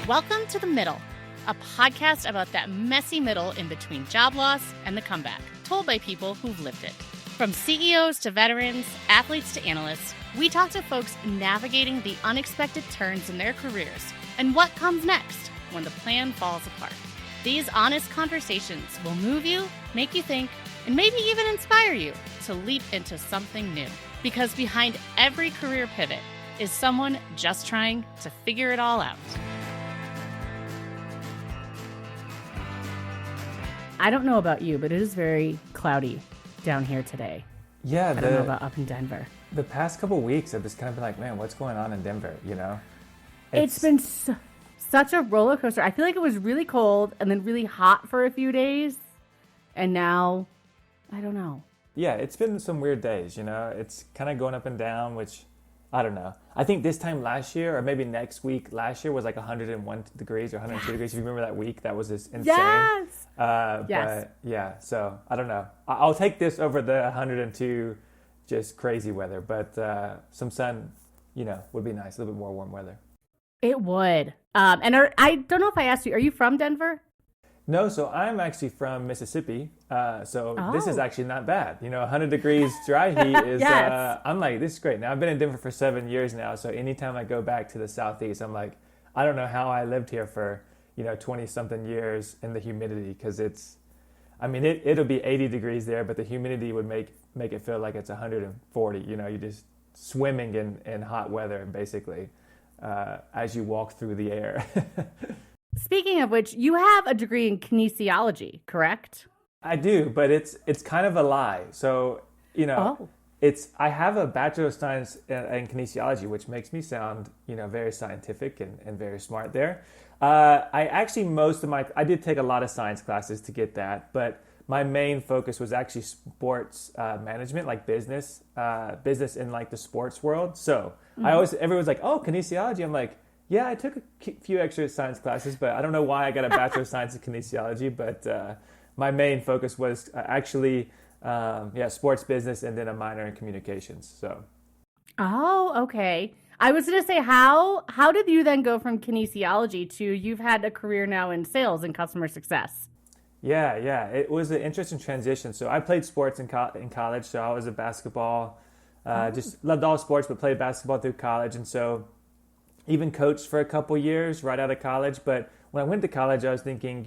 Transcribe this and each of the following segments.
Welcome to The Middle, a podcast about that messy middle in between job loss and the comeback, told by people who've lived it. From CEOs to veterans, athletes to analysts, we talk to folks navigating the unexpected turns in their careers and what comes next when the plan falls apart. These honest conversations will move you, make you think, and maybe even inspire you to leap into something new. Because behind every career pivot is someone just trying to figure it all out. I don't know about you, but it is very cloudy down here today. Yeah, I don't know about up in Denver. The past couple of weeks, I've just kind of been like, man, what's going on in Denver, you know? It's been such a roller coaster. I feel like it was really cold and then really hot for a few days. And now, I don't know. Yeah, it's been some weird days, you know? It's kind of going up and down, which, I don't know. I think this time last year, or maybe next week, last year was like 101 degrees or 102 degrees. If you remember that week, that was just insane. Yes! Yes. But yeah, so I don't know. I'll take this over the 102 just crazy weather, but some sun, you know, would be nice. A little bit more warm weather. It would. I don't know if I asked you, are you from Denver? No, so I'm actually from Mississippi, so This is actually not bad. You know, 100 degrees dry heat is, Yes. I'm like, this is great. Now, I've been in Denver for 7 years now, so anytime I go back to the Southeast, I'm like, I don't know how I lived here for, 20-something years in the humidity, because it'll be 80 degrees there, but the humidity would make it feel like it's 140. You know, you're just swimming in hot weather, basically, as you walk through the air. Speaking of which, you have a degree in kinesiology, correct? I do, but it's kind of a lie. So, I have a Bachelor of Science in kinesiology, which makes me sound, very scientific and very smart there. I did take a lot of science classes to get that, but my main focus was actually sports management, like business in like the sports world. So everyone's like, oh, kinesiology. I'm like, yeah, I took a few extra science classes, but I don't know why I got a Bachelor of Science in kinesiology. But my main focus was actually, sports business, and then a minor in communications. So. Oh, okay. I was going to say, how did you then go from kinesiology to you've had a career now in sales and customer success? Yeah, it was an interesting transition. So I played sports in college. So I was a basketball, just loved all sports, but played basketball through college, and so. Even coached for a couple years right out of college. But when I went to college, I was thinking,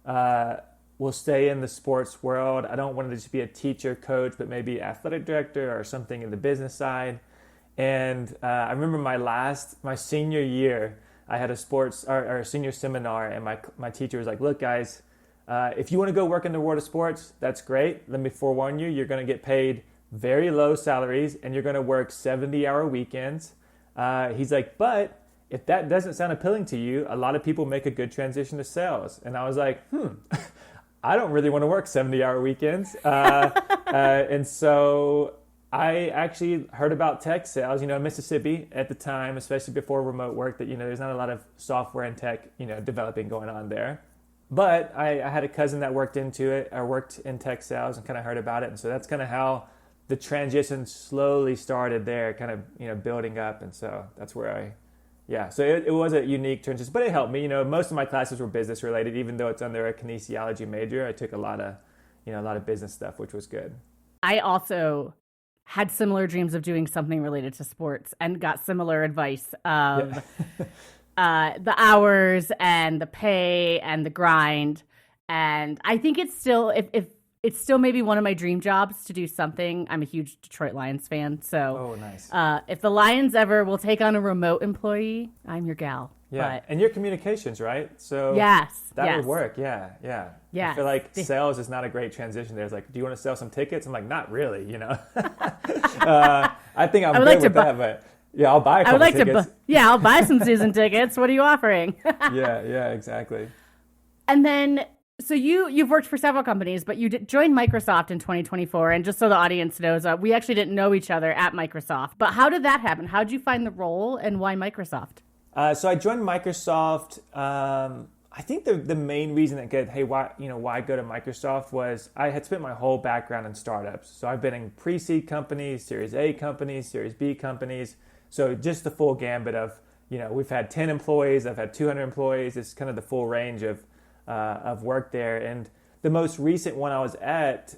we'll stay in the sports world. I don't want to just be a teacher, coach, but maybe athletic director or something in the business side. And I remember my senior year, I had a sports or a senior seminar, and my teacher was like, look, guys, if you want to go work in the world of sports, that's great. Let me forewarn you, you're going to get paid very low salaries, and you're going to work 70-hour weekends. He's like, but if that doesn't sound appealing to you, a lot of people make a good transition to sales. And I was like, I don't really want to work 70-hour weekends. And so I actually heard about tech sales, in Mississippi at the time, especially before remote work, that, there's not a lot of software and tech, developing going on there. But I had a cousin that worked in tech sales and kind of heard about it. And so that's kind of how the transition slowly started there, kind of, building up. And so that's where so it was a unique transition, but it helped me. Most of my classes were business related, even though it's under a kinesiology major. I took a lot of business stuff, which was good. I also had similar dreams of doing something related to sports and got similar advice of the hours and the pay and the grind. And I think it's still, if it's still maybe one of my dream jobs to do something. I'm a huge Detroit Lions fan. So nice. If the Lions ever will take on a remote employee, I'm your gal. Yeah, and you're communications, right? So yes, that would work. Yeah. Yeah. I feel like sales is not a great transition there. It's like, do you want to sell some tickets? I'm like, not really, I think I'm good with that, but yeah, I'll buy a couple tickets. I'll buy some season tickets. What are you offering? Yeah, exactly. And then, so you've worked for several companies, but you joined Microsoft in 2024. And just so the audience knows, we actually didn't know each other at Microsoft. But how did that happen? How did you find the role, and why Microsoft? So I joined Microsoft. I think the main reason why go to Microsoft was I had spent my whole background in startups. So I've been in pre-seed companies, Series A companies, Series B companies. So just the full gambit of we've had 10 employees, I've had 200 employees. It's kind of the full range of work there. And the most recent one I was at,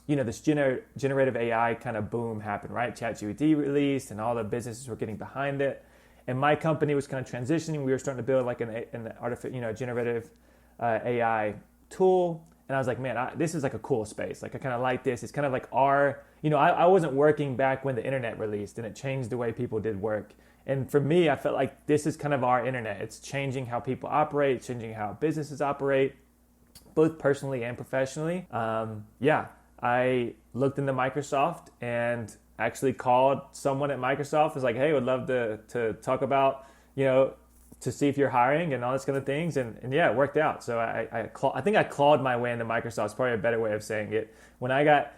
this generative AI kind of boom happened, right? ChatGPT released and all the businesses were getting behind it. And my company was kind of transitioning. We were starting to build like an artificial, generative AI tool. And I was like, man, this is like a cool space. Like I kind of like this. It's kind of like I wasn't working back when the internet released and it changed the way people did work. And for me, I felt like this is kind of our internet. It's changing how people operate, changing how businesses operate, both personally and professionally. I looked into Microsoft and actually called someone at Microsoft. Was like, hey, would love to talk about, to see if you're hiring and all this kind of things. And yeah, it worked out. So I think I clawed my way into Microsoft. It's probably a better way of saying it. When I got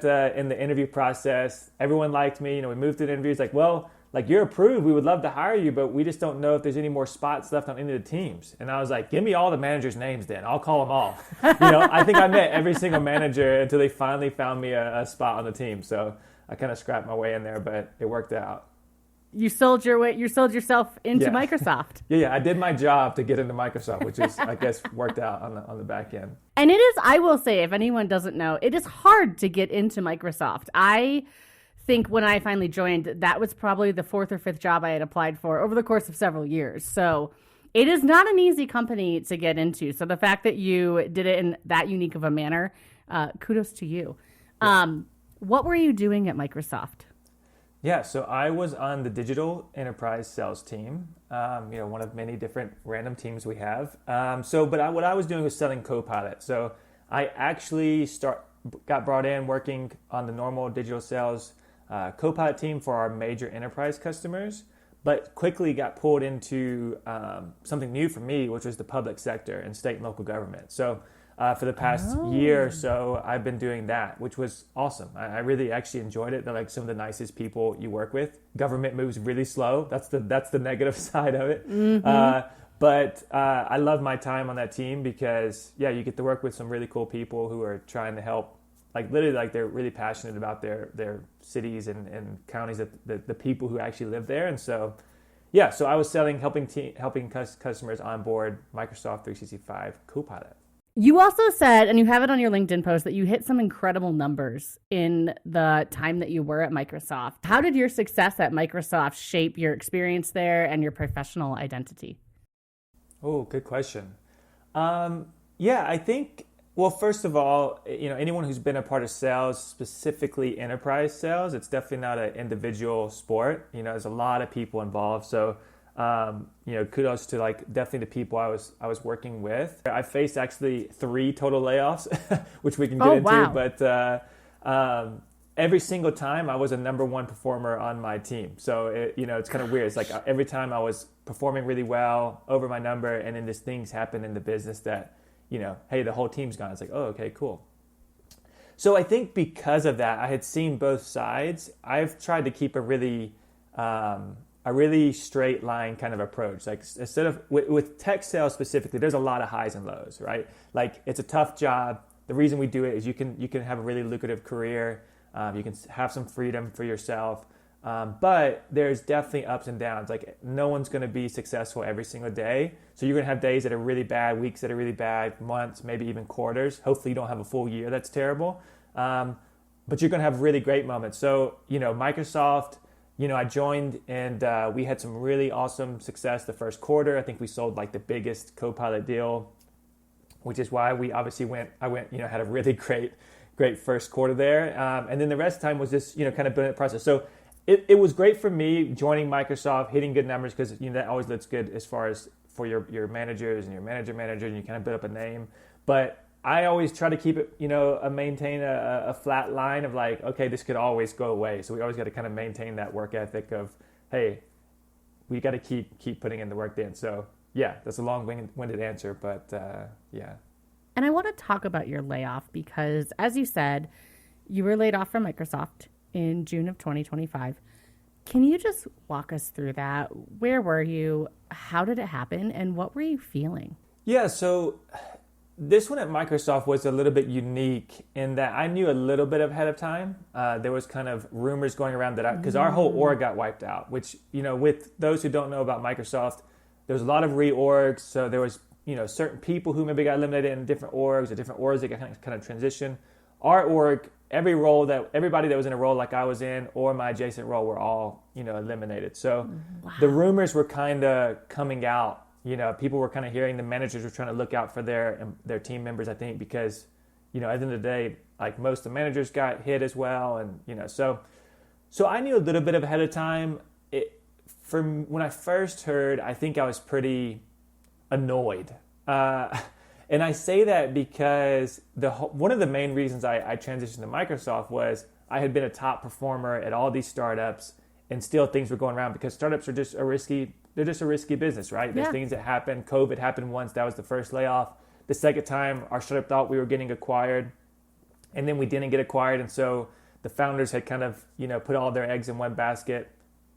in the interview process, everyone liked me. We moved to the interviews like, well, like you're approved. We would love to hire you, but we just don't know if there's any more spots left on any of the teams. And I was like, give me all the managers' names then. I'll call them all. I think I met every single manager until they finally found me a spot on the team. So I kind of scrapped my way in there, but it worked out. You sold yourself into Microsoft. Yeah, I did my job to get into Microsoft, which is, I guess, worked out on the back end. And it is, I will say, if anyone doesn't know, it is hard to get into Microsoft. I think when I finally joined, that was probably the fourth or fifth job I had applied for over the course of several years. So it is not an easy company to get into. So the fact that you did it in that unique of a manner, kudos to you. Yeah. What were you doing at Microsoft? Yeah, so I was on the digital enterprise sales team, one of many different random teams we have. What I was doing was selling Copilot. So I actually got brought in working on the normal digital sales Copilot team for our major enterprise customers, but quickly got pulled into something new for me, which was the public sector and state and local government. So for the past year or so, I've been doing that, which was awesome. I really actually enjoyed it. They're like some of the nicest people you work with. Government moves really slow. That's the negative side of it. Mm-hmm. But I love my time on that team because, you get to work with some really cool people who are trying to help. Like literally, like they're really passionate about their cities and counties, that the people who actually live there. And so, so I was helping customers onboard Microsoft 365 Copilot. You also said, and you have it on your LinkedIn post, that you hit some incredible numbers in the time that you were at Microsoft. How did your success at Microsoft shape your experience there and your professional identity? Oh, good question. I think, well, first of all, anyone who's been a part of sales, specifically enterprise sales, it's definitely not an individual sport. There's a lot of people involved. So, kudos to definitely the people I was working with. I faced actually 3 total layoffs, which we can get into. Wow. But every single time I was a number 1 performer on my team. So it's kind of weird. It's like every time I was performing really well, over my number, and then these things happen in the business that, hey, the whole team's gone. It's like, oh, okay, cool. So I think because of that, I had seen both sides. I've tried to keep a really straight line kind of approach. Like instead of with tech sales specifically, there's a lot of highs and lows, right? Like it's a tough job. The reason we do it is you can have a really lucrative career. You can have some freedom for yourself. But there's definitely ups and downs. Like no one's going to be successful every single day. So you're going to have days that are really bad, weeks that are really bad, months, maybe even quarters. Hopefully you don't have a full year that's terrible. But you're going to have really great moments. So, Microsoft, I joined and we had some really awesome success the first quarter. I think we sold like the biggest Copilot deal, which is why we obviously had a really great first quarter there. And then the rest of the time was just, kind of building the process. So it was great for me joining Microsoft, hitting good numbers because, that always looks good as far as for your managers and your manager, and you kind of build up a name. But I always try to keep it, maintain a flat line of like, okay, this could always go away. So we always got to kind of maintain that work ethic of, hey, we got to keep putting in the work then. So yeah, that's a long-winded answer, but yeah. And I want to talk about your layoff because, as you said, you were laid off from Microsoft in June of 2025. Can you just walk us through that? Where were you? How did it happen? And what were you feeling? Yeah, so This one at Microsoft was a little bit unique in that I knew a little bit ahead of time. There was kind of rumors going around that because our whole org got wiped out, which, with those who don't know about Microsoft, there was a lot of reorgs. So there was, certain people who maybe got eliminated in different orgs, or different orgs that got kind of transition. Our org, everybody that was in a role like I was in or my adjacent role were all, eliminated. So the rumors were kind of coming out. People were kind of hearing, the managers were trying to look out for their team members, I think, because, at the end of the day, like most of the managers got hit as well. And, so I knew a little bit of ahead of time. When I first heard, I think I was pretty annoyed. And I say that because one of the main reasons I transitioned to Microsoft was I had been a top performer at all these startups, and still things were going around because startups are just they're just a risky business, right? There's things that happen. COVID happened once. That was the first layoff. The second time, our startup thought we were getting acquired, and then we didn't get acquired. And so the founders had kind of, put all their eggs in one basket,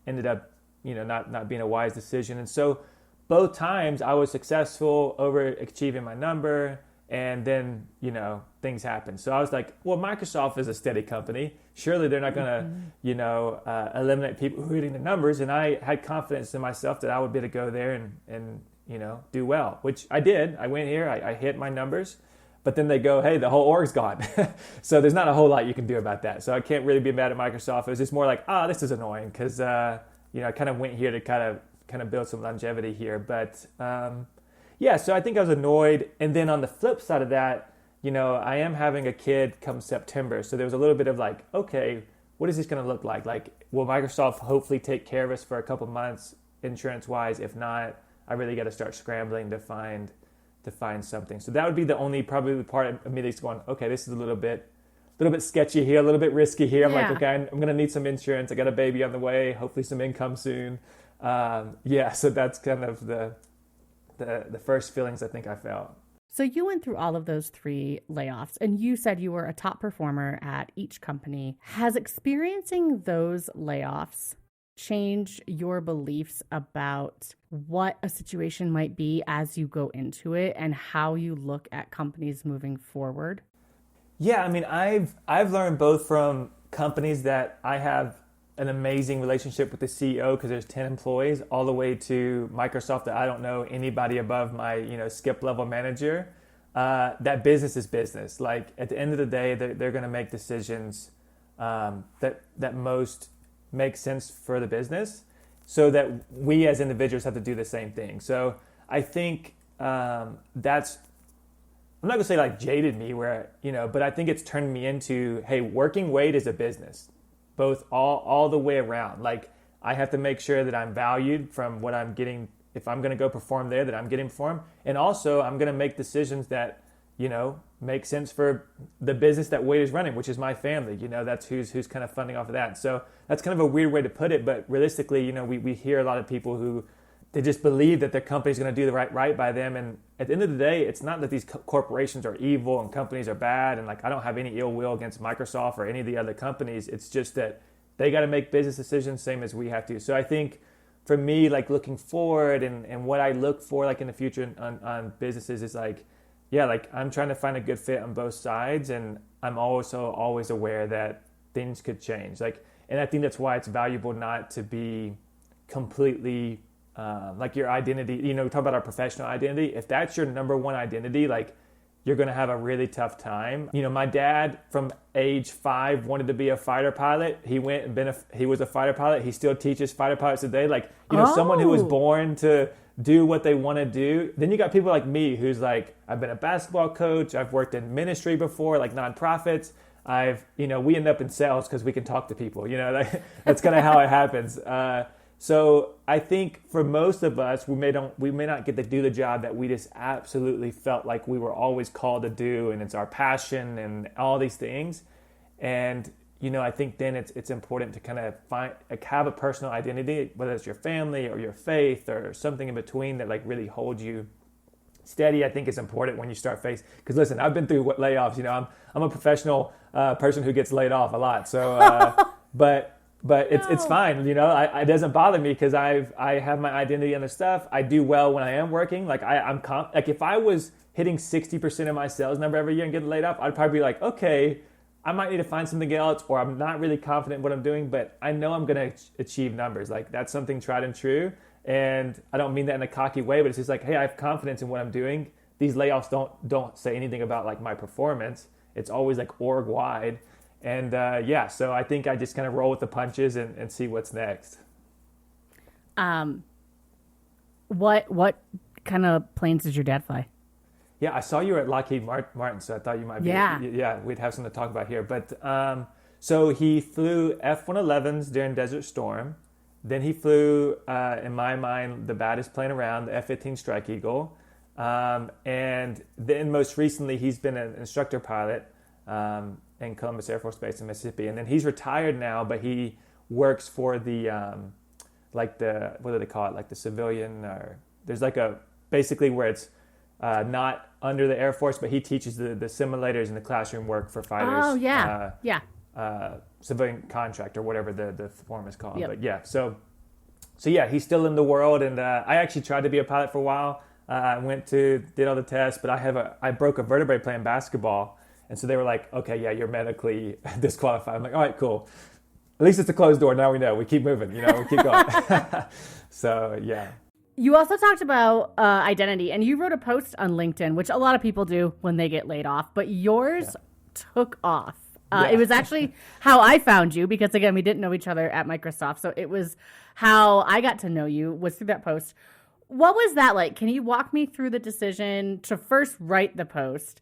ended up, not being a wise decision. And so both times I was successful, overachieving my number, and then, things happened. So I was like, well, Microsoft is a steady company. Surely they're not going to, eliminate people who are hitting the numbers. And I had confidence in myself that I would be able to go there and do well, which I did. I went here, I hit my numbers, but then they go, hey, the whole org's gone. So there's not a whole lot you can do about that. So I can't really be mad at Microsoft. It was just more like, this is annoying because, I kind of went here to kind of build some longevity here. But so I think I was annoyed. And then on the flip side of that, I am having a kid come September. So there was a little bit of like, okay, what is this going to look like? Like, will Microsoft hopefully take care of us for a couple months insurance-wise? If not, I really got to start scrambling to find something. So that would be the only probably part of me that's going, okay, this is a little bit sketchy here, a little bit risky here. I'm like, okay, I'm going to need some insurance. I got a baby on the way, hopefully some income soon. So that's kind of the first feelings I think I felt. So you went through all of those 3 layoffs, and you said you were a top performer at each company. Has experiencing those layoffs changed your beliefs about what a situation might be as you go into it and how you look at companies moving forward? Yeah, I mean, I've learned both from companies that I have an amazing relationship with the CEO because there's 10 employees, all the way to Microsoft that I don't know anybody above my, skip level manager. That business is business. Like at the end of the day, they're going to make decisions that most make sense for the business, so that we as individuals have to do the same thing. So I think that's, I'm not gonna say like jaded me where, but I think it's turned me into, hey, working Wade is a business, both all the way around. Like I have to make sure that I'm valued from what I'm getting. If I'm going to go perform there, that I'm getting perform. And also I'm going to make decisions that, make sense for the business that Wade is running, which is my family. That's who's kind of funding off of that. So that's kind of a weird way to put it. But realistically, we hear a lot of people who, they just believe that their company's going to do the right by them. And at the end of the day, it's not that these corporations are evil and companies are bad. And like, I don't have any ill will against Microsoft or any of the other companies. It's just that they got to make business decisions same as we have to. So I think for me, like looking forward and what I look for like in the future on businesses is like, like I'm trying to find a good fit on both sides. And I'm also always aware that things could change. Like, and I think that's why it's valuable not to be completely like your identity, we talk about our professional identity. If that's your number one identity, like you're going to have a really tough time. My dad from age 5 wanted to be a fighter pilot. He went and he was a fighter pilot. He still teaches fighter pilots today. Like, someone who was born to do what they want to do. Then you got people like me who's like, I've been a basketball coach. I've worked in ministry before, like nonprofits. We end up in sales because we can talk to people, that's kind of how it happens. So I think for most of us, we may not get to do the job that we just absolutely felt like we were always called to do, and it's our passion and all these things. And I think then it's important to kind of have a personal identity, whether it's your family or your faith or something in between that like really holds you steady. I think is important when you start facing. Because listen, I've been through layoffs. I'm a professional person who gets laid off a lot. So, but But it's fine, you know. It doesn't bother me because I have my identity and the stuff. I do well when I am working. Like like if I was hitting 60% of my sales number every year and getting laid off, I'd probably be like, okay, I might need to find something else, or I'm not really confident in what I'm doing, but I know I'm going to achieve numbers. Like that's something tried and true. And I don't mean that in a cocky way, but it's just like, hey, I have confidence in what I'm doing. These layoffs don't say anything about like my performance. It's always like org wide. And so I think I just kind of roll with the punches and see what's next. What kind of planes did your dad fly? Yeah, I saw you were at Lockheed Martin, so I thought you might be. Yeah, we'd have something to talk about here. But so he flew F-111s during Desert Storm. Then he flew, in my mind, the baddest plane around, the F-15 Strike Eagle. And then most recently, he's been an instructor pilot in Columbus Air Force Base in Mississippi. And then he's retired now, but he works for the, what do they call it? Like the civilian, or there's like basically where it's not under the Air Force, but he teaches the simulators and the classroom work for fighters. Oh, yeah. Civilian contract or whatever the form is called. Yep. But yeah, so yeah, he's still in the world. And I actually tried to be a pilot for a while. I did all the tests, but I broke a vertebrae playing basketball. And so they were like, okay, yeah, you're medically disqualified. I'm like, all right, cool. At least it's a closed door. Now we know. We keep moving, we keep going. So, yeah. You also talked about identity, and you wrote a post on LinkedIn, which a lot of people do when they get laid off, but yours took off. It was actually how I found you because, again, we didn't know each other at Microsoft. So it was how I got to know you was through that post. What was that like? Can you walk me through the decision to first write the post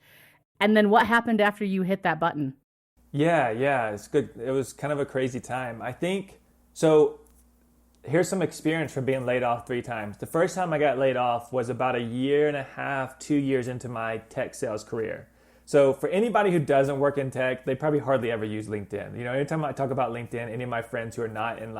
and then what happened after you hit that button? Yeah, it's good. It was kind of a crazy time. I think, so here's some experience from being laid off 3 times. The first time I got laid off was about 1.5 years, 2 years into my tech sales career. So for anybody who doesn't work in tech, they probably hardly ever use LinkedIn. anytime I talk about LinkedIn, any of my friends who are not in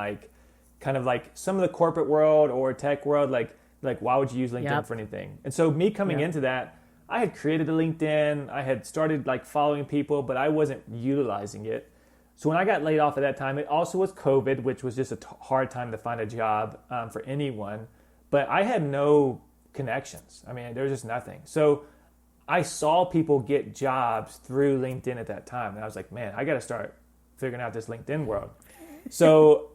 kind of some of the corporate world or tech world, like why would you use LinkedIn for anything? And so me coming into that, I had created a LinkedIn, I had started following people, but I wasn't utilizing it. So when I got laid off at that time, it also was COVID, which was just a hard time to find a job for anyone. But I had no connections. I mean, there was just nothing. So I saw people get jobs through LinkedIn at that time. And I was like, man, I got to start figuring out this LinkedIn world. So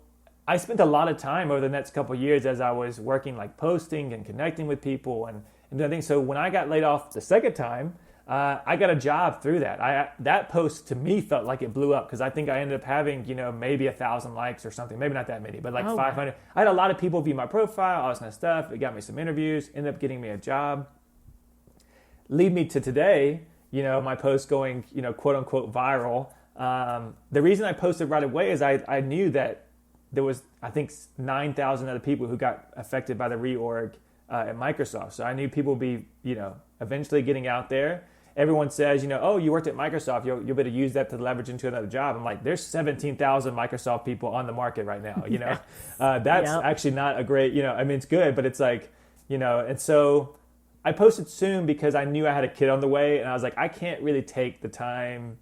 I spent a lot of time over the next couple of years as I was working, posting and connecting with people and doing things. So when I got laid off the second time, I got a job through that. That post to me felt like it blew up because I think I ended up having, maybe 1,000 likes or something. Maybe not that many, but 500. I had a lot of people view my profile, all this kind of stuff. It got me some interviews, ended up getting me a job. Lead me to today, my post going, quote unquote viral. The reason I posted right away is I knew that there was, I think, 9,000 other people who got affected by the reorg at Microsoft. So I knew people would be, eventually getting out there. Everyone says, oh, you worked at Microsoft, you'll be able to use that to leverage into another job. I'm like, there's 17,000 Microsoft people on the market right now, That's actually not a great, it's good, but it's and so I posted soon because I knew I had a kid on the way, and I was like, I can't really take the time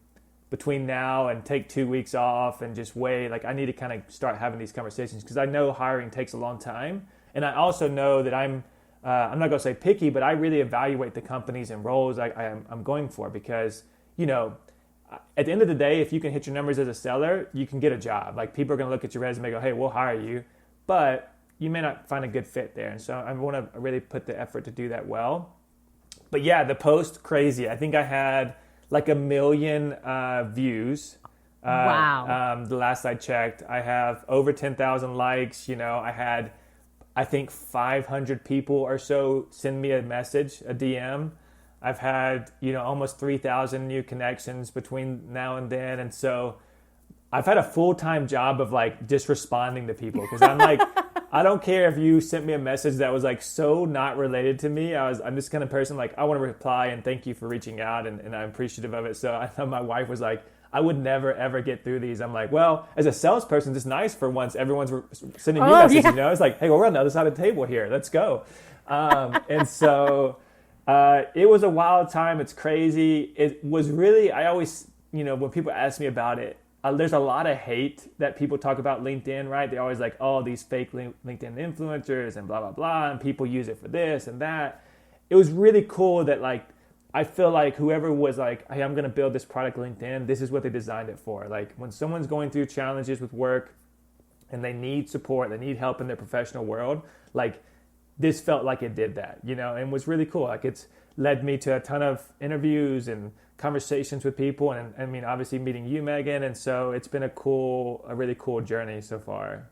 between now and take 2 weeks off and just wait. I need to kind of start having these conversations because I know hiring takes a long time. And I also know that I'm not going to say picky, but I really evaluate the companies and roles I'm going for because, at the end of the day, if you can hit your numbers as a seller, you can get a job. People are going to look at your resume and go, hey, we'll hire you. But you may not find a good fit there. And so I want to really put the effort to do that well. But yeah, the post, crazy. I think I had 1 million views. Wow. The last I checked, I have over 10,000 likes. I had, I think 500 people or so send me a message, a DM. I've had, almost 3,000 new connections between now and then. And so I've had a full-time job of just responding to people because I'm I don't care if you sent me a message that was so not related to me. I'm this kind of person I want to reply and thank you for reaching out and I'm appreciative of it. So I know my wife was I would never ever get through these. I'm well, as a salesperson, it's nice for once everyone's sending you messages. Hey, well, we're on the other side of the table here. Let's go. And so it was a wild time. It's crazy. It was really. I always when people ask me about it, there's a lot of hate that people talk about LinkedIn, right? They're always like, oh, these fake LinkedIn influencers and blah, blah, blah, and people use it for this and that. It was really cool that like, I feel like whoever was like, hey, I'm going to build this product LinkedIn, this is what they designed it for. Like when someone's going through challenges with work and they need support, they need help in their professional world, like this felt like it did that, you know, and was really cool. Like it's led me to a ton of interviews and conversations with people. And I mean, obviously meeting you, Megan. And so it's been a really cool journey so far.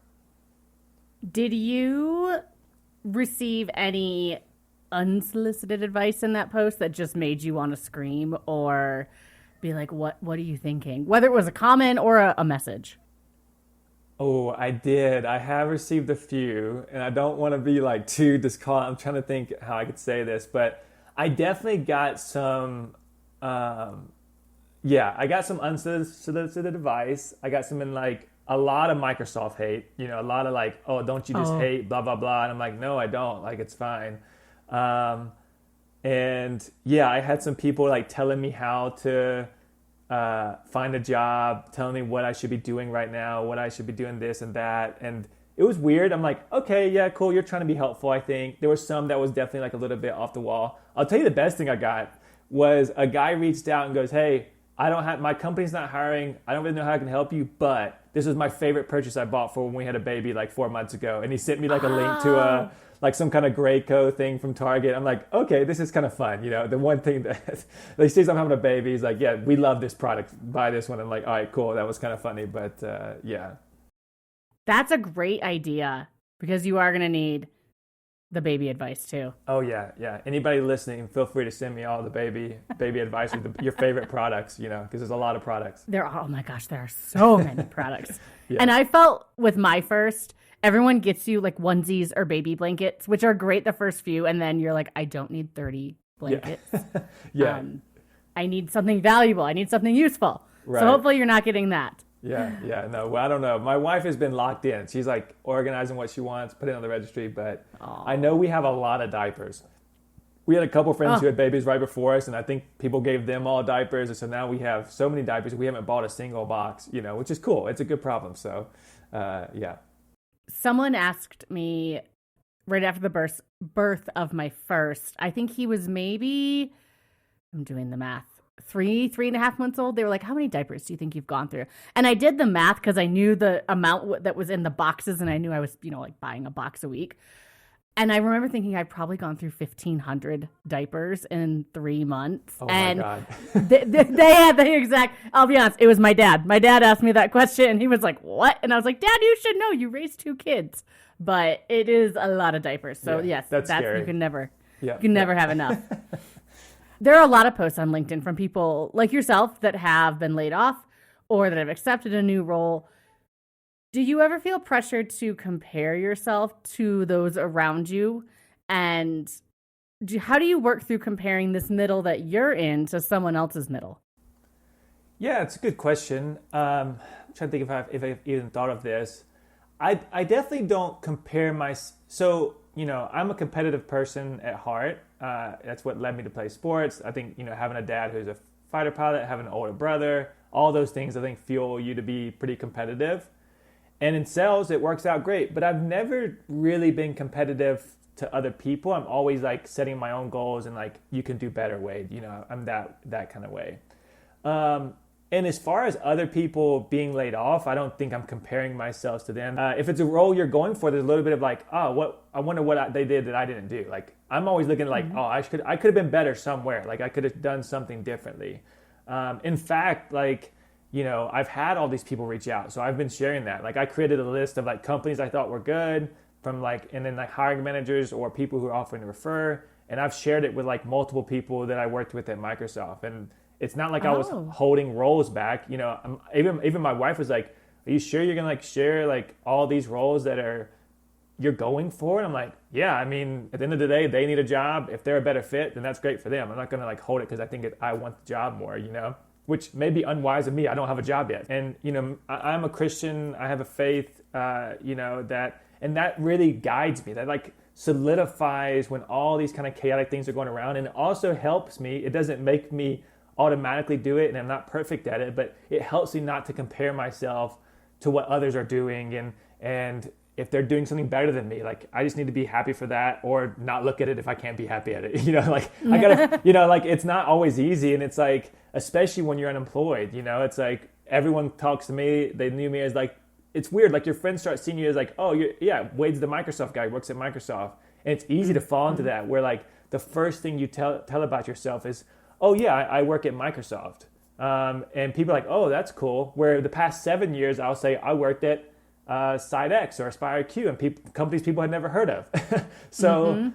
Did you receive any unsolicited advice in that post that just made you want to scream or be like, what are you thinking? Whether it was a comment or a message. Oh, I did. I have received a few, and I don't want to be like too discount. I'm trying to think how I could say this, but I definitely got some, I got some unsolicited advice. I got some in like a lot of Microsoft hate, you know, a lot of like, oh, don't you just hate blah, blah, blah. And I'm like, no, I don't. Like, it's fine. And yeah, I had some people like telling me how to find a job, telling me what I should be doing right now, what I should be doing this and that. And it was weird. I'm like, okay, yeah, cool. You're trying to be helpful, I think. There was some that was definitely like a little bit off the wall. I'll tell you the best thing I got was a guy reached out and goes, hey, my company's not hiring. I don't really know how I can help you, but this was my favorite purchase I bought for when we had a baby like 4 months ago. And he sent me like a link to like some kind of Graco thing from Target. I'm like, okay, this is kind of fun. You know, the one thing that they see I'm having a baby, he's like, yeah, we love this product. Buy this one. I'm like, all right, cool. That was kind of funny, but yeah. That's a great idea because you are going to need the baby advice too. Oh yeah. Anybody listening, feel free to send me all the baby advice with your favorite products, you know, because there's a lot of products. Oh my gosh, there are so many products. Yeah. And I felt with my first, everyone gets you like onesies or baby blankets, which are great the first few. And then you're like, I don't need 30 blankets. Yeah. I need something valuable. I need something useful. Right. So hopefully you're not getting that. Yeah. No, well, I don't know. My wife has been locked in. She's like organizing what she wants, putting it on the registry. But I know we have a lot of diapers. We had a couple friends who had babies right before us, and I think people gave them all diapers. And so now we have so many diapers. We haven't bought a single box, you know, which is cool. It's a good problem. So, yeah. Someone asked me right after the birth of my first, I think he was maybe, I'm doing the math, 3.5 months old. They were like, how many diapers do you think you've gone through? And I did the math because I knew the amount that was in the boxes, and I knew I was, you know, like buying a box a week. And I remember thinking I'd probably gone through 1,500 diapers in 3 months. Oh and my God. they had the exact, I'll be honest, it was my dad. My dad asked me that question and he was like, what? And I was like, Dad, you should know, you raised 2 kids. But it is a lot of diapers. So yes, that's scary. You can never have enough. There are a lot of posts on LinkedIn from people like yourself that have been laid off or that have accepted a new role. Do you ever feel pressured to compare yourself to those around you? And how do you work through comparing this middle that you're in to someone else's middle? Yeah, it's a good question. I'm trying to think if I've even thought of this. I definitely don't compare so, you know, I'm a competitive person at heart. That's what led me to play sports. I think, you know, having a dad who's a fighter pilot, having an older brother, all those things I think fuel you to be pretty competitive. And in sales, it works out great, but I've never really been competitive to other people. I'm always like setting my own goals and like, you can do better, Wade. You know, I'm that kind of way. And as far as other people being laid off, I don't think I'm comparing myself to them. If it's a role you're going for, there's a little bit of like, I wonder what they did that I didn't do. Like, I'm always looking like, I could have been better somewhere. Like I could have done something differently. In fact, like, you know, I've had all these people reach out. So I've been sharing that. Like I created a list of like companies I thought were good from like, and then like hiring managers or people who are offering to refer. And I've shared it with like multiple people that I worked with at Microsoft. And it's not like I was holding roles back. You know, even my wife was like, are you sure you're going to like share like all these roles that you're going for? And I'm like, yeah, I mean, at the end of the day, they need a job. If they're a better fit, then that's great for them. I'm not going to like hold it because I think I want the job more, you know? Which may be unwise of me. I don't have a job yet. And, you know, I'm a Christian. I have a faith, you know, and that really guides me. That like solidifies when all these kind of chaotic things are going around. And it also helps me. It doesn't make me automatically do it, and I'm not perfect at it, but it helps me not to compare myself to what others are doing, and if they're doing something better than me, like I just need to be happy for that, or not look at it if I can't be happy at it. Like I gotta, like it's not always easy, and it's like, especially when you're unemployed, it's like everyone talks to me, they knew me as like, it's weird, like your friends start seeing you as like, oh yeah, Wade's the Microsoft guy, works at Microsoft, and it's easy to fall into that, where like the first thing you tell about yourself is, oh yeah, I work at Microsoft, and people are like, oh, that's cool. Where the past 7 years, I'll say I worked at Side X or Aspire Q, and companies people had never heard of. So,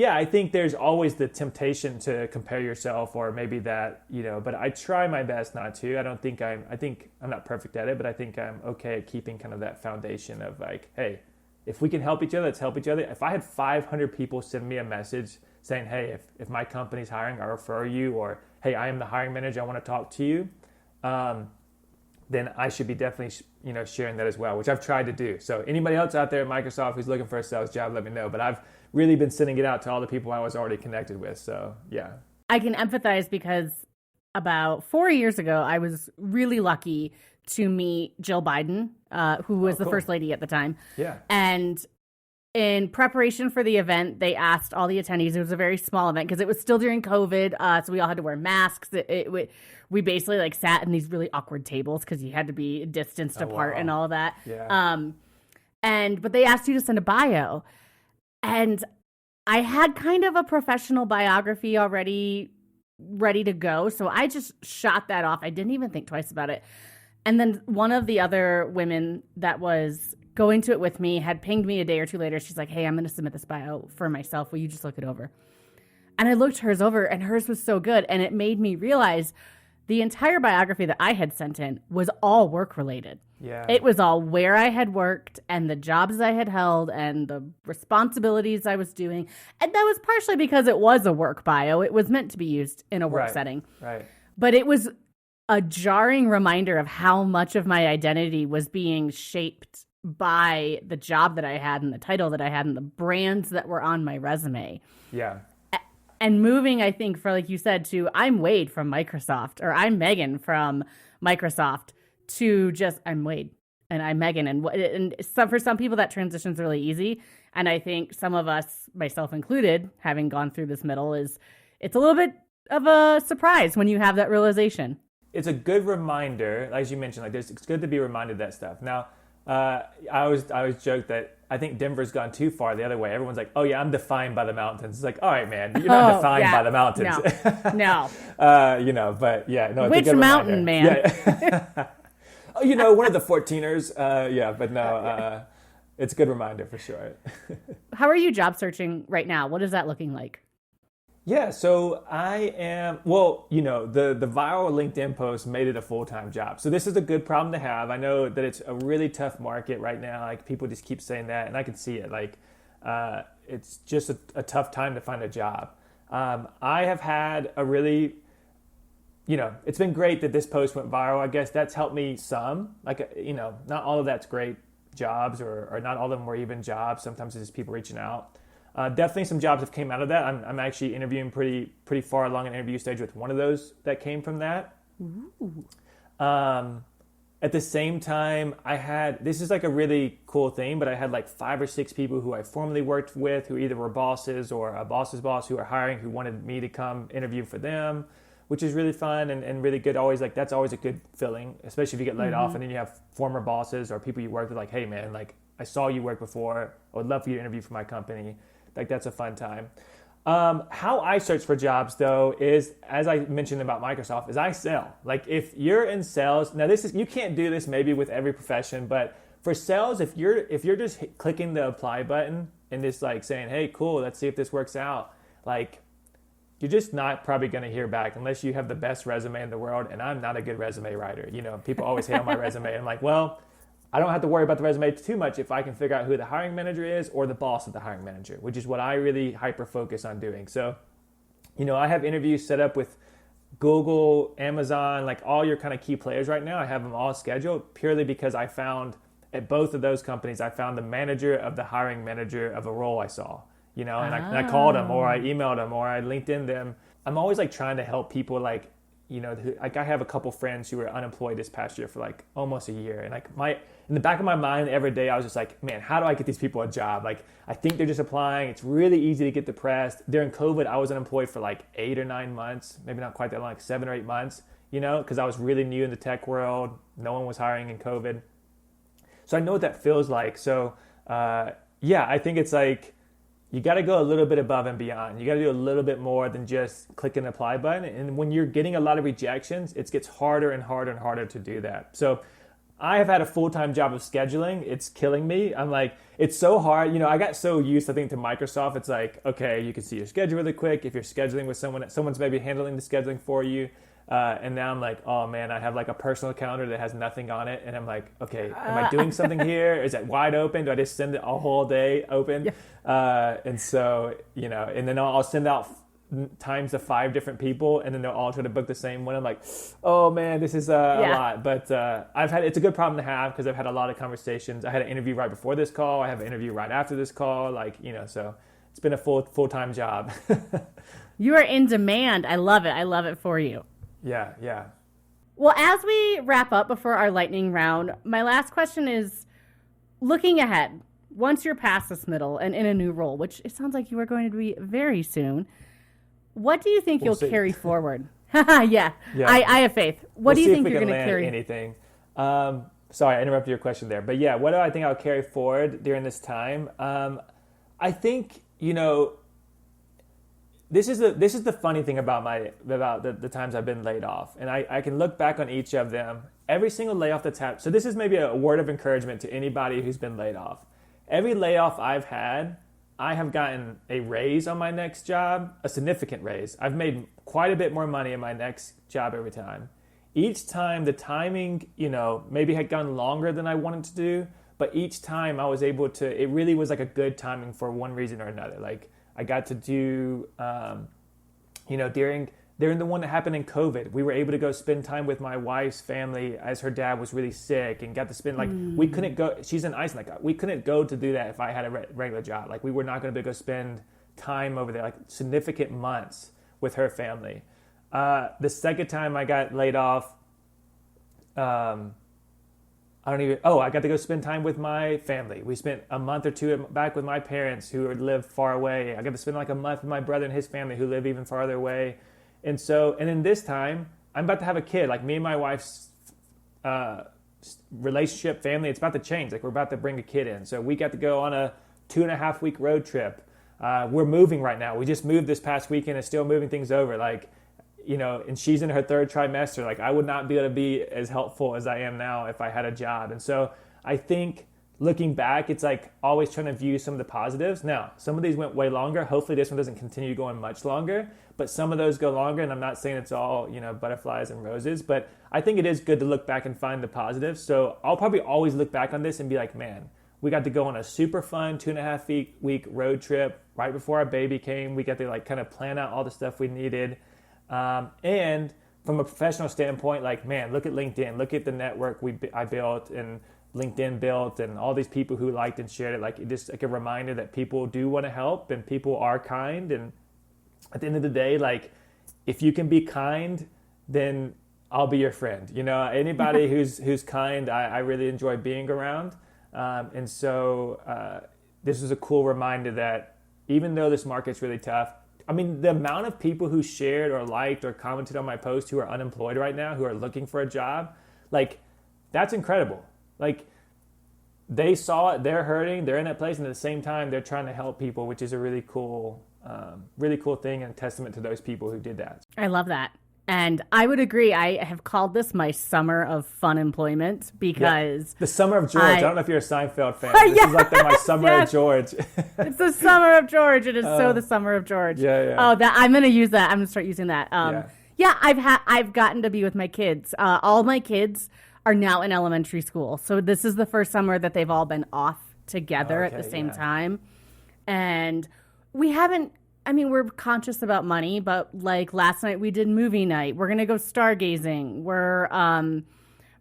I think there's always the temptation to compare yourself, or maybe that, but I try my best not to. I think I'm not perfect at it, but I think I'm okay at keeping kind of that foundation of like, hey, if we can help each other, let's help each other. If I had 500 people send me a message saying, hey, if my company's hiring, I'll refer you, or hey, I am the hiring manager, I want to talk to you, then I should be definitely, sharing that as well, which I've tried to do. So anybody else out there at Microsoft who's looking for a sales job, let me know. But I've really been sending it out to all the people I was already connected with. So yeah. I can empathize because about 4 years ago, I was really lucky to meet Jill Biden, who was the first lady at the time. Yeah. And in preparation for the event, they asked all the attendees, it was a very small event because it was still during COVID, so we all had to wear masks. We basically like sat in these really awkward tables because you had to be distanced apart and all of that. Yeah. But they asked you to send a bio. And I had kind of a professional biography already ready to go, so I just shot that off. I didn't even think twice about it. And then one of the other women that was going to it with me had pinged me a day or two later. She's like, hey, I'm going to submit this bio for myself. Will you just look it over? And I looked hers over, and hers was so good. And it made me realize the entire biography that I had sent in was all work related. Yeah. It was all where I had worked and the jobs I had held and the responsibilities I was doing. And that was partially because it was a work bio. It was meant to be used in a work setting. Right. But it was a jarring reminder of how much of my identity was being shaped by the job that I had and the title that I had and the brands that were on my resume. Yeah. And moving, I think, for like you said, to I'm Wade from Microsoft, or I'm Megan from Microsoft, to just I'm Wade and I'm Megan. And for some people, that transition's really easy. And I think some of us, myself included, having gone through this middle, it's a little bit of a surprise when you have that realization. It's a good reminder, as you mentioned, like it's good to be reminded of that stuff. Now, I always joke that I think Denver's gone too far the other way. Everyone's like, oh yeah, I'm defined by the mountains. It's like, all right, man, you're not defined by the mountains. No. But yeah, no. It's Which a good mountain, reminder. Man? Yeah. One of the 14ers. But no, it's a good reminder for sure. How are you job searching right now? What is that looking like? Yeah, so I am, the viral LinkedIn post made it a full-time job. So this is a good problem to have. I know that it's a really tough market right now. Like people just keep saying that, and I can see it. Like it's just a tough time to find a job. I have had a really, it's been great that this post went viral. I guess that's helped me some. Like, not all of that's great jobs or not all of them were even jobs. Sometimes it's just people reaching out. Definitely some jobs have came out of that. I'm actually interviewing pretty far along an interview stage with one of those that came from that. At the same time, this is like a really cool thing, but I had like 5 or 6 people who I formerly worked with who either were bosses or a boss's boss who are hiring, who wanted me to come interview for them, which is really fun and really good. That's always a good feeling, especially if you get laid off and then you have former bosses or people you worked with like, hey man, like I saw you work before. I would love for you to interview for my company. Like that's a fun time. How I search for jobs though is, as I mentioned about Microsoft, is I sell. Like if you're in sales, now you can't do this maybe with every profession, but for sales, if you're just clicking the apply button and just like saying, hey, cool, let's see if this works out. Like you're just not probably going to hear back unless you have the best resume in the world. And I'm not a good resume writer. People always hate on my resume. I'm like, well, I don't have to worry about the resume too much if I can figure out who the hiring manager is or the boss of the hiring manager, which is what I really hyper focus on doing. So, I have interviews set up with Google, Amazon, like all your kind of key players right now. I have them all scheduled purely because I found at both of those companies, I found the manager of the hiring manager of a role I saw, and I called them or I emailed them or I LinkedIn them I'm always like trying to help people like, like I have a couple friends who were unemployed this past year for like almost a year. And like in the back of my mind every day, I was just like, man, how do I get these people a job? Like, I think they're just applying. It's really easy to get depressed. During COVID, I was unemployed for like 8 or 9 months, maybe not quite that long, like 7 or 8 months, because I was really new in the tech world. No one was hiring in COVID. So I know what that feels like. So I think it's like, you got to go a little bit above and beyond. You got to do a little bit more than just click an apply button. And when you're getting a lot of rejections, it gets harder and harder and harder to do that. So I have had a full-time job of scheduling. It's killing me. I'm like, it's so hard. I got so used, I think, to Microsoft. It's like, okay, you can see your schedule really quick. If you're scheduling with someone's maybe handling the scheduling for you. And now I'm like, oh man, I have like a personal calendar that has nothing on it. And I'm like, okay, am I doing something here? Is it wide open? Do I just send it a whole day open? Yeah. And so, and then I'll send out times to 5 different people, and then they'll all try to book the same one. I'm like, oh man, this is a lot. But it's a good problem to have because I've had a lot of conversations. I had an interview right before this call. I have an interview right after this call. So it's been a full-time job. You are in demand. I love it. I love it for you. Yeah. Well, as we wrap up before our lightning round, my last question is, looking ahead, once you're past this middle and in a new role, which it sounds like you are going to be very soon, what do you think you'll carry forward? Yeah. I have faith. What do you think you're going to carry? Anything. Sorry, I interrupted your question there. But yeah, what do I think I'll carry forward during this time? I think, This is the funny thing about the times I've been laid off, and I can look back on each of them. Every single layoff that's happened. So this is maybe a word of encouragement to anybody who's been laid off. Every layoff I've had, I have gotten a raise on my next job, a significant raise. I've made quite a bit more money in my next job every time. Each time the timing, maybe had gone longer than I wanted to do, but each time I was able to. It really was like a good timing for one reason or another. Like, I got to do, during the one that happened in COVID, we were able to go spend time with my wife's family as her dad was really sick, and got to spend, we couldn't go, she's in Iceland, we couldn't go to do that if I had a regular job. Like, we were not going to be able to go spend time over there, like significant months with her family. The second time I got laid off, I got to go spend time with my family. We spent a month or two back with my parents who lived far away. I got to spend like a month with my brother and his family who live even farther away. And then this time, I'm about to have a kid. Like, me and my wife's relationship, family, it's about to change. Like, we're about to bring a kid in. So we got to go on a 2.5-week road trip. We're moving right now. We just moved this past weekend and still moving things over. And she's in her 3rd trimester. Like, I would not be able to be as helpful as I am now if I had a job. And so I think looking back, it's like always trying to view some of the positives. Now, some of these went way longer. Hopefully this one doesn't continue going much longer, but some of those go longer. And I'm not saying it's all, butterflies and roses, but I think it is good to look back and find the positives. So I'll probably always look back on this and be like, man, we got to go on a super fun 2.5-week road trip right before our baby came. We got to kind of plan out all the stuff we needed. And from a professional standpoint, look at LinkedIn, look at the network I built and LinkedIn built, and all these people who liked and shared it. Just like a reminder that people do want to help and people are kind. And at the end of the day, if you can be kind, then I'll be your friend. Anybody who's kind, I really enjoy being around. And so this is a cool reminder that even though this market's really tough, the amount of people who shared or liked or commented on my post who are unemployed right now, who are looking for a job, that's incredible. They saw it, they're hurting, they're in that place, and at the same time, they're trying to help people, which is a really cool thing and a testament to those people who did that. I love that. And I would agree. I have called this my summer of fun employment because... The summer of George. I don't know if you're a Seinfeld fan. This is like my summer of George. It's the summer of George. It is so the summer of George. Yeah. Oh, I'm going to use that. I'm going to start using that. I've gotten to be with my kids. All my kids are now in elementary school. So this is the first summer that they've all been off together at the same time. And we haven't... we're conscious about money, but last night we did movie night. We're going to go stargazing. We're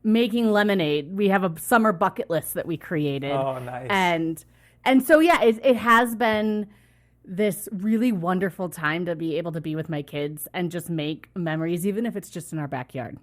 making lemonade. We have a summer bucket list that we created. Oh, nice. And so, it has been this really wonderful time to be able to be with my kids and just make memories, even if it's just in our backyard.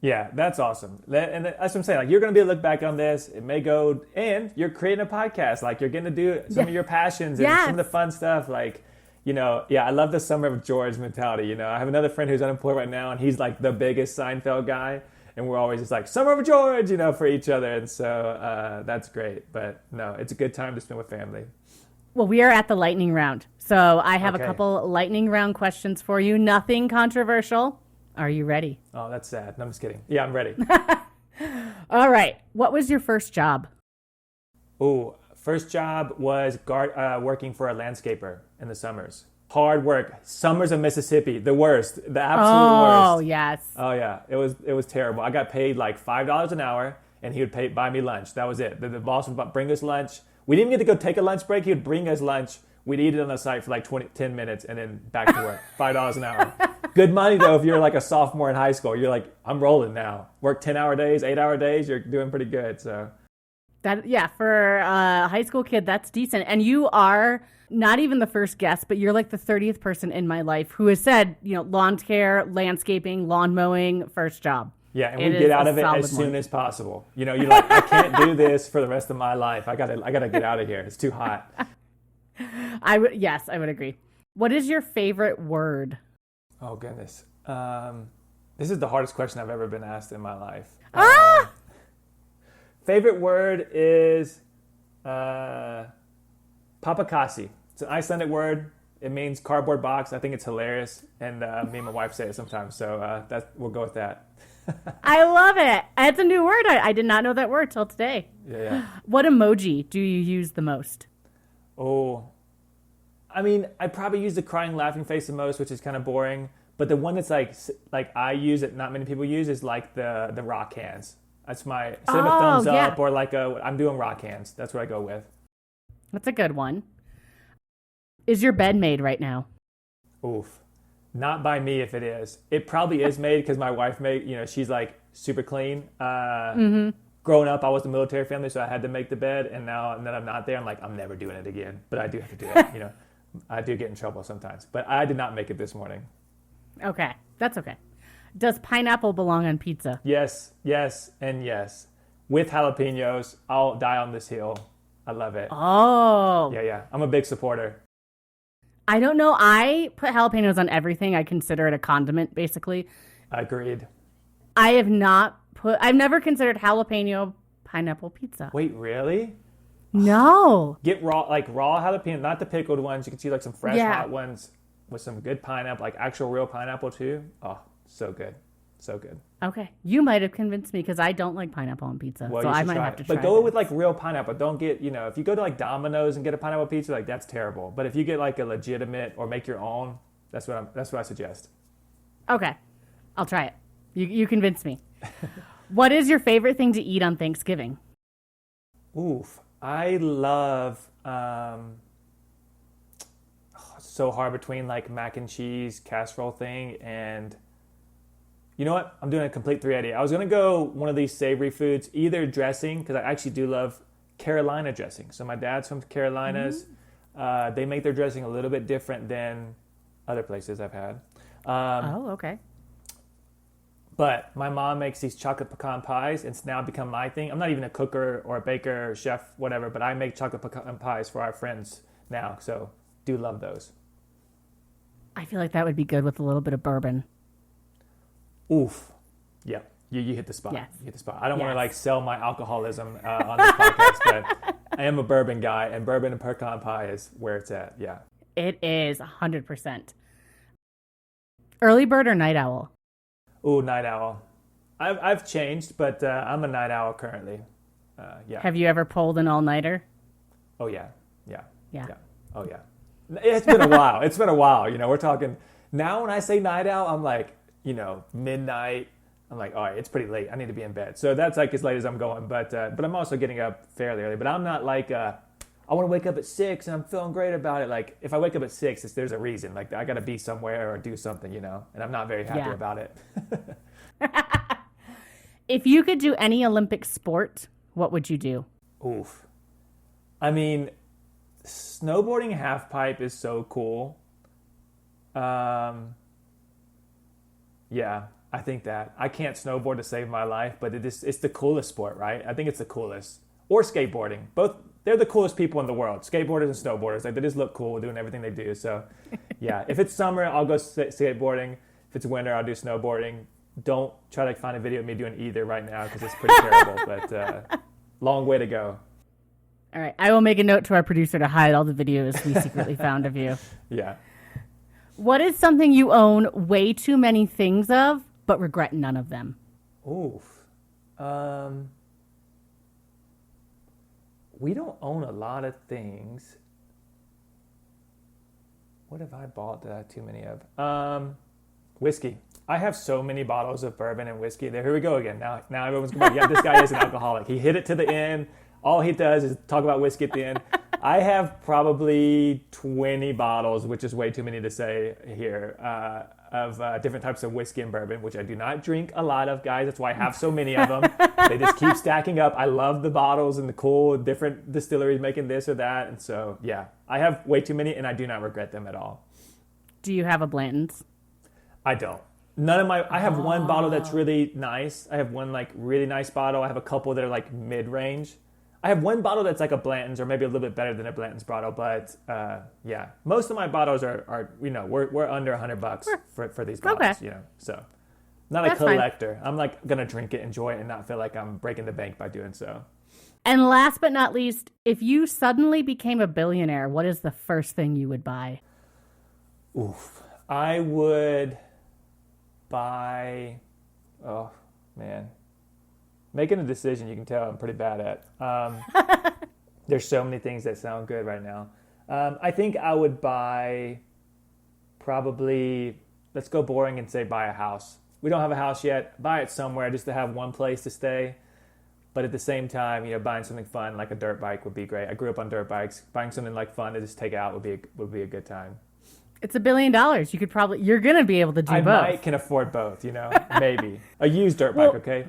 Yeah, that's awesome. And that's what I'm saying. Like, you're going to be able to look back on this. It may go, and you're creating a podcast. Like, you're getting to do some of your passions and some of the fun stuff. Like, I love the Summer of George mentality. I have another friend who's unemployed right now, and he's like the biggest Seinfeld guy. And we're always just like, Summer of George, for each other. And so that's great. But no, it's a good time to spend with family. Well, we are at the lightning round. So I have a couple lightning round questions for you. Nothing controversial. Are you ready? Oh, that's sad. No, I'm just kidding. Yeah, I'm ready. All right. What was your first job? Oh, first job was working for a landscaper in the summers. Hard work. Summers of Mississippi, the worst, the absolute worst. Oh, yes. Oh, yeah. It was terrible. I got paid like $5 an hour, and he would buy me lunch. That was it. The boss would bring us lunch. We didn't even get to go take a lunch break. He would bring us lunch. We'd eat it on the site for like 10 minutes, and then back to work. $5 an hour. Good money, though, if you're like a sophomore in high school. You're like, I'm rolling now. Work 10-hour days, 8-hour days. You're doing pretty good. So for a high school kid, that's decent. And you are not even the first guest, but you're like the 30th person in my life who has said, lawn care, landscaping, lawn mowing, first job. Yeah, and we get out of it as soon as possible. You're like, I can't do this for the rest of my life. I gotta get out of here. It's too hot. I would agree. What is your favorite word? Oh, goodness. This is the hardest question I've ever been asked in my life. Favorite word is papakasi. It's an Icelandic word. It means cardboard box. I think it's hilarious. And me and my wife say it sometimes. So we'll go with that. I love it. It's a new word. I did not know that word till today. Yeah. What emoji do you use the most? Oh, I mean, I probably use the crying laughing face the most, which is kind of boring. But the one that's like I use that not many people use is like the rock hands. That's my instead of a thumbs up or like I'm doing rock hands. That's what I go with. That's a good one. Is your bed made right now? Oof. Not by me if it is. It probably is made because my wife made, she's like super clean. Growing up, I was a military family, so I had to make the bed. And now that I'm not there, I'm like, I'm never doing it again. But I do have to do it. I do get in trouble sometimes. But I did not make it this morning. Okay. That's okay. Does pineapple belong on pizza? Yes, and yes. With jalapenos, I'll die on this hill. I love it. Oh. Yeah. I'm a big supporter. I don't know. I put jalapenos on everything. I consider it a condiment, basically. Agreed. I've never considered jalapeno pineapple pizza. Wait, really? No. Get raw jalapeno, not the pickled ones. You can see like some fresh hot ones with some good pineapple, like actual real pineapple too. Oh, so good. So good. Okay. You might have convinced me because I don't like pineapple on pizza. Well, so you I should might try have it. to try But go this. with like real pineapple. Don't get, if you go to like Domino's and get a pineapple pizza, like that's terrible. But if you get like a legitimate or make your own, that's what I suggest. Okay. I'll try it. You convinced me. What is your favorite thing to eat on Thanksgiving? Oof. I love so hard between like mac and cheese casserole thing and you know what? I'm doing a complete 380. I was going to go one of these savory foods, either dressing, because I actually do love Carolina dressing. So my dad's from Carolinas. They make their dressing a little bit different than other places I've had. Okay. But my mom makes these chocolate pecan pies. It's now become my thing. I'm not even a cooker or a baker or chef, whatever, but I make chocolate pecan pies for our friends now. So do love those. I feel like that would be good with a little bit of bourbon. Oof. Yeah. You hit the spot. Yes. You hit the spot. I don't want to like sell my alcoholism on this podcast, but I am a bourbon guy, and bourbon and pecan pie is where it's at. Yeah. It is 100%. Early bird or night owl? Ooh, night owl. I've changed, but I'm a night owl currently. Yeah. Have you ever pulled an all-nighter? Oh, yeah. Oh, yeah. It's been a while. We're talking now when I say night owl, I'm like, midnight. I'm like, all right, it's pretty late. I need to be in bed. So that's like as late as I'm going. But I'm also getting up fairly early. But I'm not like, I want to wake up at 6 and I'm feeling great about it. Like if I wake up at 6, there's a reason. Like I got to be somewhere or do something, and I'm not very happy about it. If you could do any Olympic sport, what would you do? Oof. I mean, snowboarding half pipe is so cool. Yeah, I think that. I can't snowboard to save my life, but it's the coolest sport, right? I think it's the coolest. Or skateboarding. Both, they're the coolest people in the world. Skateboarders and snowboarders. Like, they just look cool doing everything they do. So, yeah, if it's summer, I'll go skateboarding. If it's winter, I'll do snowboarding. Don't try to find a video of me doing either right now because it's pretty terrible, but long way to go. All right. I will make a note to our producer to hide all the videos we secretly found of you. Yeah. What is something you own way too many things of, but regret none of them? Oof. We don't own a lot of things. What have I bought that I have too many of? Whiskey. I have so many bottles of bourbon and whiskey. There, here we go again. Now everyone's going, yeah, this guy is an alcoholic. He hit it to the end. All he does is talk about whiskey at the end. I have probably 20 bottles, which is way too many to say here, of different types of whiskey and bourbon, which I do not drink a lot of, guys. That's why I have so many of them. They just keep stacking up. I love the bottles and the cool different distilleries making this or that. And so, yeah, I have way too many, and I do not regret them at all. Do you have a Blanton's? I don't. I have one bottle that's really nice. I have one like really nice bottle. I have a couple that are like mid-range. I have one bottle that's like a Blanton's or maybe a little bit better than a Blanton's bottle, but yeah, most of my bottles are we're under $100 for these bottles, okay. So not that's a collector. Fine. I'm like gonna drink it, enjoy it, and not feel like I'm breaking the bank by doing so. And last but not least, if you suddenly became a billionaire, what is the first thing you would buy? Oof, I would buy. Oh man. Making a decision, you can tell I'm pretty bad at. There's so many things that sound good right now. I think I would buy probably, let's go boring and say buy a house. We don't have a house yet. Buy it somewhere just to have one place to stay. But at the same time, buying something fun like a dirt bike would be great. I grew up on dirt bikes. Buying something like fun to just take out would be a good time. It's $1 billion. You could you're going to be able to do both. I can afford both, maybe. A used dirt bike, okay?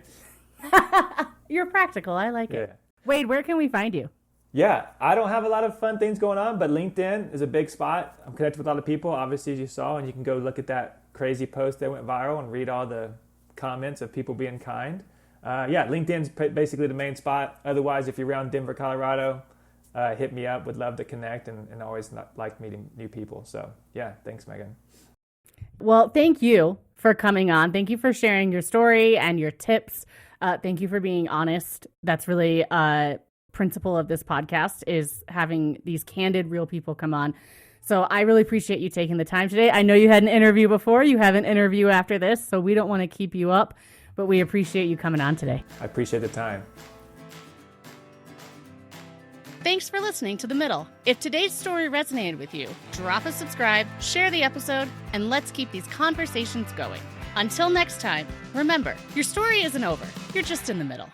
You're practical. I like it. Wade, where can we find you? Yeah, I don't have a lot of fun things going on, but LinkedIn is a big spot. I'm connected with a lot of people, obviously, as you saw, and you can go look at that crazy post that went viral and read all the comments of people being kind. LinkedIn's basically the main spot. Otherwise, if you're around Denver, Colorado, hit me up. Would love to connect and always like meeting new people. So, yeah, thanks, Megan. Well, thank you for coming on. Thank you for sharing your story and your tips. Thank you for being honest. That's really a principle of this podcast, is having these candid, real people come on. So I really appreciate you taking the time today. I know you had an interview before. You have an interview after this, so we don't want to keep you up, but we appreciate you coming on today. I appreciate the time. Thanks for listening to The Middle. If today's story resonated with you, drop a subscribe, share the episode, and let's keep these conversations going. Until next time, remember, your story isn't over. You're just in the middle.